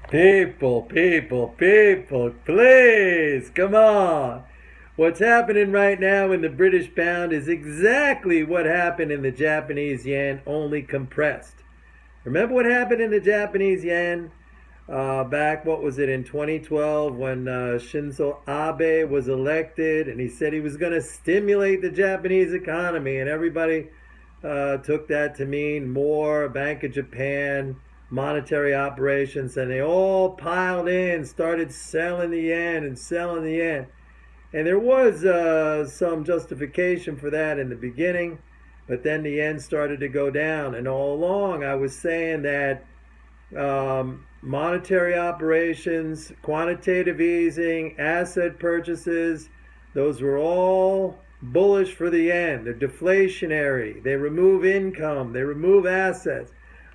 People, please, come on. What's happening right now in the British pound is exactly what happened in the Japanese yen, only compressed. Remember what happened in the Japanese yen back, what was it, in 2012 when Shinzo Abe was elected and he said he was going to stimulate the Japanese economy, and everybody took that to mean more Bank of Japan monetary operations, and they all piled in, started selling the yen and selling the yen. And there was some justification for that in the beginning, but then the yen started to go down. And all along, I was saying that monetary operations, quantitative easing, asset purchases, those were all bullish for the yen. They're deflationary. They remove income. They remove assets.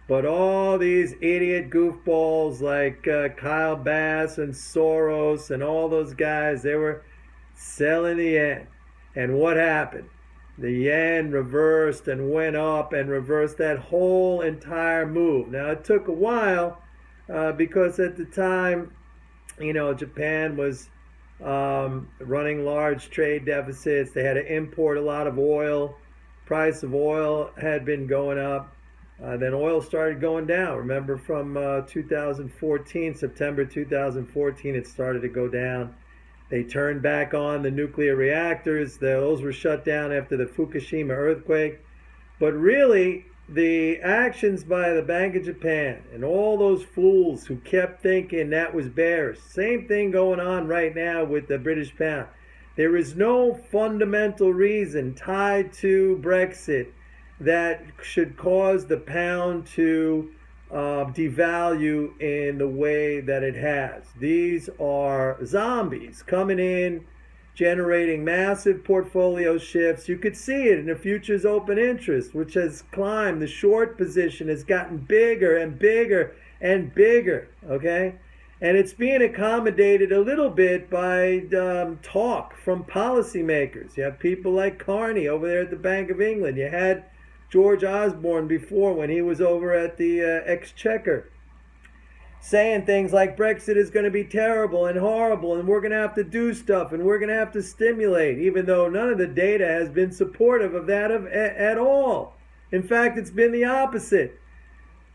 But all these idiot goofballs like Kyle Bass and Soros and all those guys, they were selling the yen. And what happened? The yen reversed and went up and reversed that whole entire move. Now, it took a while because at the time, Japan was running large trade deficits. They had to import a lot of oil. Price of oil had been going up. Then oil started going down. Remember from 2014, September 2014, it started to go down. They turned back on the nuclear reactors. Those were shut down after the Fukushima earthquake. But really, the actions by the Bank of Japan and all those fools who kept thinking that was bearish. Same thing going on right now with the British pound. There is no fundamental reason tied to Brexit that should cause the pound to devalue in the way that it has. These are zombies coming in, generating massive portfolio shifts. You could see it in the futures open interest, which has climbed. The short position has gotten bigger and bigger and bigger, okay? And it's being accommodated a little bit by talk from policymakers. You have people like Carney over there at the Bank of England. You had George Osborne before when he was over at the Exchequer, saying things like Brexit is going to be terrible and horrible and we're going to have to do stuff and we're going to have to stimulate, even though none of the data has been supportive of that at all. In fact, it's been the opposite.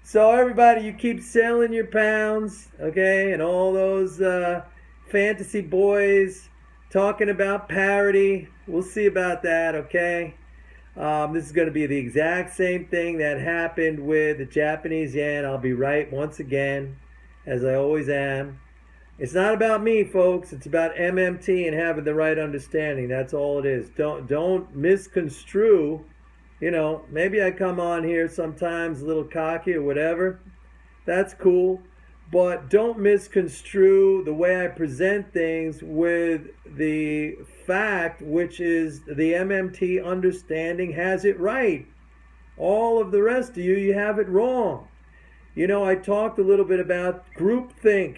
So everybody, you keep selling your pounds, okay, and all those fantasy boys talking about parity. We'll see about that, okay? This is going to be the exact same thing that happened with the Japanese yen. I'll be right once again, as I always am. It's not about me, folks. It's about MMT and having the right understanding. That's all it is. Don't misconstrue. Maybe I come on here sometimes a little cocky or whatever. That's cool. But don't misconstrue the way I present things with the fact, which is the MMT understanding has it right. All of the rest of you have it wrong. I talked a little bit about groupthink.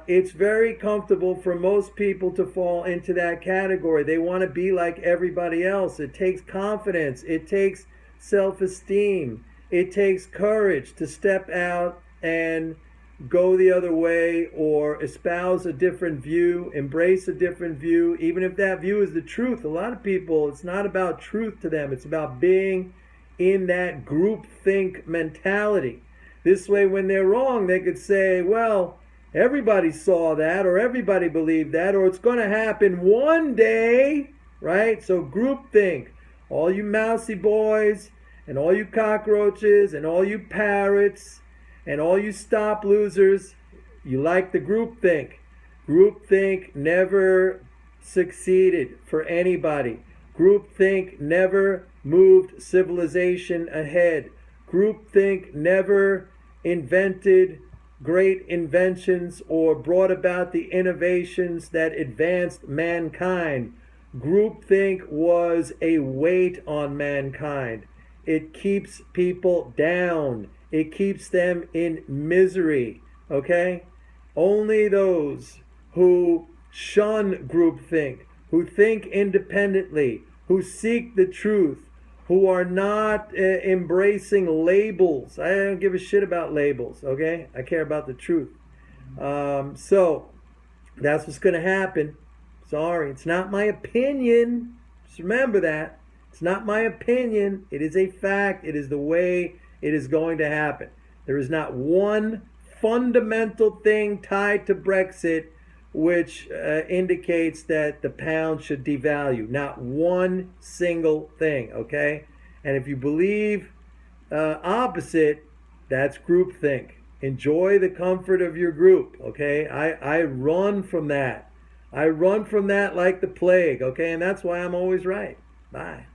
It's very comfortable for most people to fall into that category. They want to be like everybody else. It takes confidence. It takes self-esteem. It takes courage to step out and go the other way or espouse a different view, embrace a different view, even if that view is the truth. A lot of people, it's not about truth to them. It's about being in that group think mentality. This way, when they're wrong, they could say, well, everybody saw that, or everybody believed that, or it's going to happen one day, right? So group think. All you mousy boys and all you cockroaches and all you parrots and all you stop losers, you like the groupthink. Groupthink never succeeded for anybody. Groupthink never moved civilization ahead. Groupthink never invented great inventions or brought about the innovations that advanced mankind. Groupthink was a weight on mankind. It keeps people down. It keeps them in misery, okay? Only those who shun groupthink, who think independently, who seek the truth, who are not embracing labels. I don't give a shit about labels, okay? I care about the truth. So that's what's going to happen. Sorry, it's not my opinion. Just remember that. It's not my opinion. It is a fact. It is the way it is going to happen. There is not one fundamental thing tied to Brexit which indicates that the pound should devalue. Not one single thing, okay? And if you believe opposite, that's groupthink. Enjoy the comfort of your group, okay? I run from that. I run from that like the plague, okay? And that's why I'm always right. Bye.